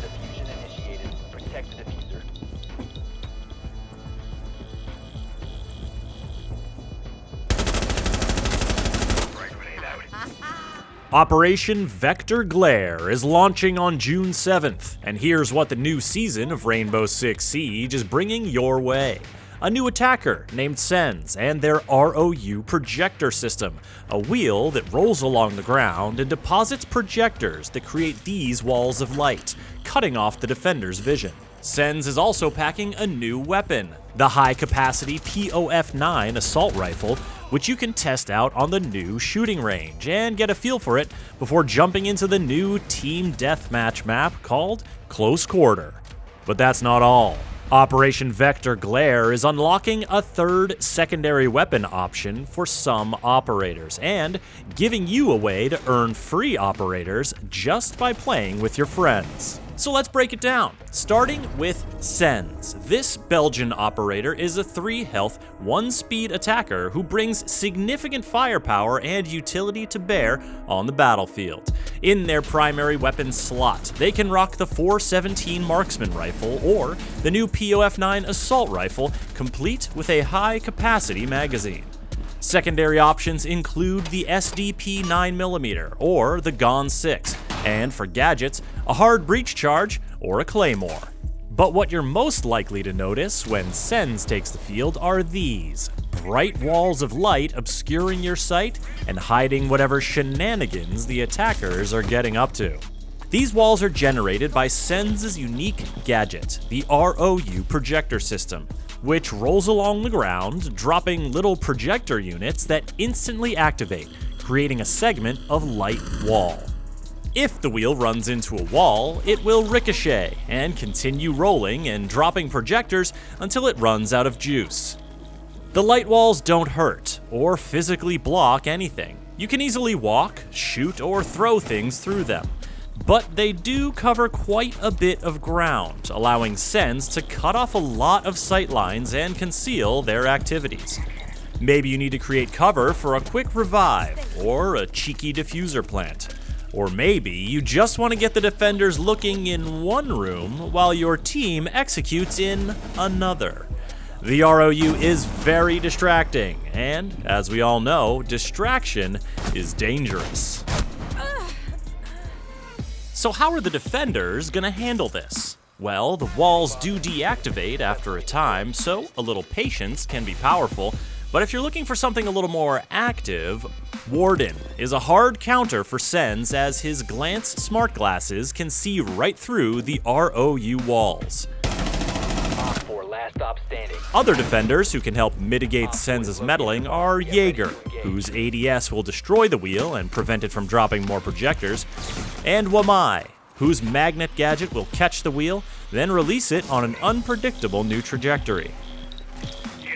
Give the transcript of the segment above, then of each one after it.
diffusion initiated. Protect the diffuser. Operation Vector Glare is launching on June 7th, and here's what the new season of Rainbow Six Siege is bringing your way. A new attacker named Sens and their ROU projector system, a wheel that rolls along the ground and deposits projectors that create these walls of light, cutting off the defender's vision. Sens is also packing a new weapon, the high-capacity POF-9 assault rifle, which you can test out on the new shooting range and get a feel for it before jumping into the new Team-Deathmatch map called Close Quarter. But that's not all. Operation Vector Glare is unlocking a third secondary weapon option for some operators and giving you a way to earn free operators just by playing with your friends. So let's break it down, starting with Sens. This Belgian operator is a 3 health, 1 speed attacker who brings significant firepower and utility to bear on the battlefield. In their primary weapon slot, they can rock the 417 marksman rifle or the new POF-9 assault rifle, complete with a high-capacity magazine. Secondary options include the SDP 9mm or the GON 6, and for gadgets, a hard breach charge or a claymore. But what you're most likely to notice when Sens takes the field are these: bright walls of light obscuring your sight and hiding whatever shenanigans the attackers are getting up to. These walls are generated by Sens' unique gadget, the ROU projector system, which rolls along the ground, dropping little projector units that instantly activate, creating a segment of light wall. If the wheel runs into a wall, it will ricochet and continue rolling and dropping projectors until it runs out of juice. The light walls don't hurt or physically block anything. You can easily walk, shoot, or throw things through them. But they do cover quite a bit of ground, allowing Sens to cut off a lot of sight lines and conceal their activities. Maybe you need to create cover for a quick revive or a cheeky diffuser plant. Or maybe you just want to get the defenders looking in one room while your team executes in another. The ROU is very distracting, and as we all know, distraction is dangerous. So how are the defenders gonna handle this? Well, the walls do deactivate after a time, so a little patience can be powerful. But if you're looking for something a little more active, Warden is a hard counter for Sens, as his glance smart glasses can see right through the ROU walls. Other defenders who can help mitigate Sens' meddling are Jaeger, whose ADS will destroy the wheel and prevent it from dropping more projectors, and Wamai, whose magnet gadget will catch the wheel, then release it on an unpredictable new trajectory.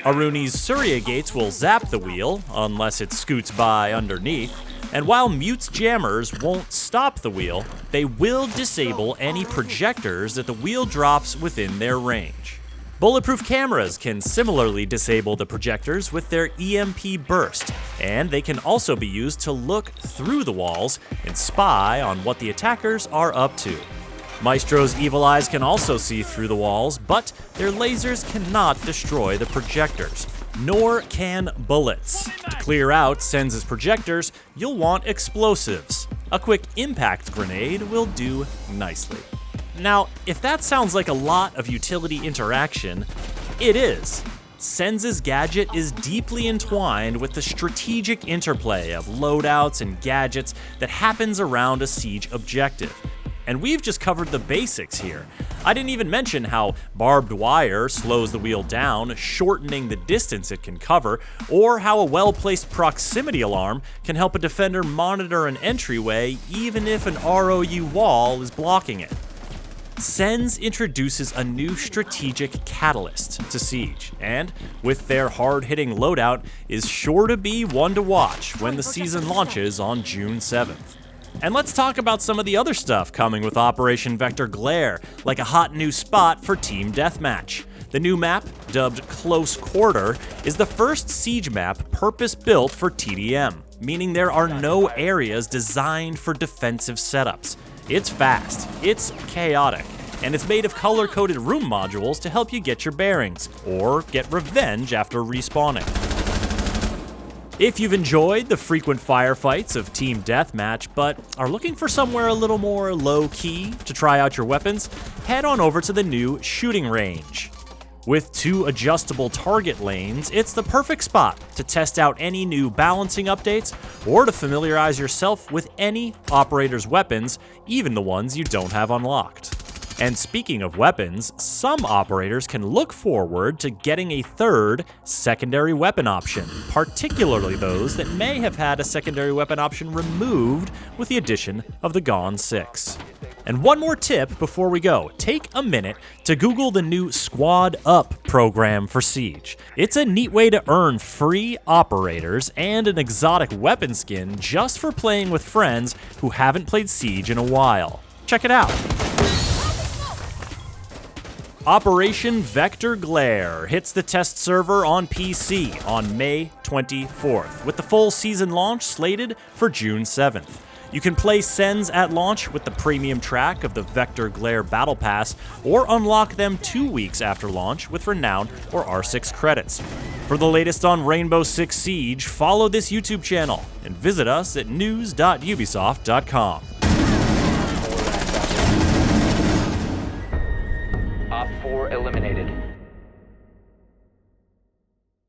Aruni's Surya gates will zap the wheel, unless it scoots by underneath, and while Mute's jammers won't stop the wheel, they will disable any projectors that the wheel drops within their range. Bulletproof cameras can similarly disable the projectors with their EMP burst, and they can also be used to look through the walls and spy on what the attackers are up to. Maestro's evil eyes can also see through the walls, but their lasers cannot destroy the projectors, nor can bullets. To clear out Sens' projectors, you'll want explosives. A quick impact grenade will do nicely. Now, if that sounds like a lot of utility interaction, it is. Sens' gadget is deeply entwined with the strategic interplay of loadouts and gadgets that happens around a siege objective. And we've just covered the basics here. I didn't even mention how barbed wire slows the wheel down, shortening the distance it can cover, or how a well-placed proximity alarm can help a defender monitor an entryway even if an ROU wall is blocking it. Sens introduces a new strategic catalyst to Siege, and with their hard-hitting loadout, is sure to be one to watch when the season launches on June 7th. And let's talk about some of the other stuff coming with Operation Vector Glare, like a hot new spot for Team Deathmatch. The new map, dubbed Close Quarter, is the first Siege map purpose-built for TDM, meaning there are no areas designed for defensive setups. It's fast, it's chaotic, and it's made of color-coded room modules to help you get your bearings, or get revenge after respawning. If you've enjoyed the frequent firefights of Team Deathmatch, but are looking for somewhere a little more low-key to try out your weapons, head on over to the new shooting range. With 2 adjustable target lanes, it's the perfect spot to test out any new balancing updates or to familiarize yourself with any operator's weapons, even the ones you don't have unlocked. And speaking of weapons, some operators can look forward to getting a third secondary weapon option, particularly those that may have had a secondary weapon option removed with the addition of the Gone 6. And one more tip before we go, take a minute to Google the new Squad Up program for Siege. It's a neat way to earn free operators and an exotic weapon skin just for playing with friends who haven't played Siege in a while. Check it out. Operation Vector Glare hits the test server on PC on May 24th, with the full season launch slated for June 7th. You can play Sens at launch with the premium track of the Vector Glare Battle Pass, or unlock them 2 weeks after launch with Renown or R6 credits. For the latest on Rainbow Six Siege, follow this YouTube channel and visit us at news.ubisoft.com. Op 4 eliminated.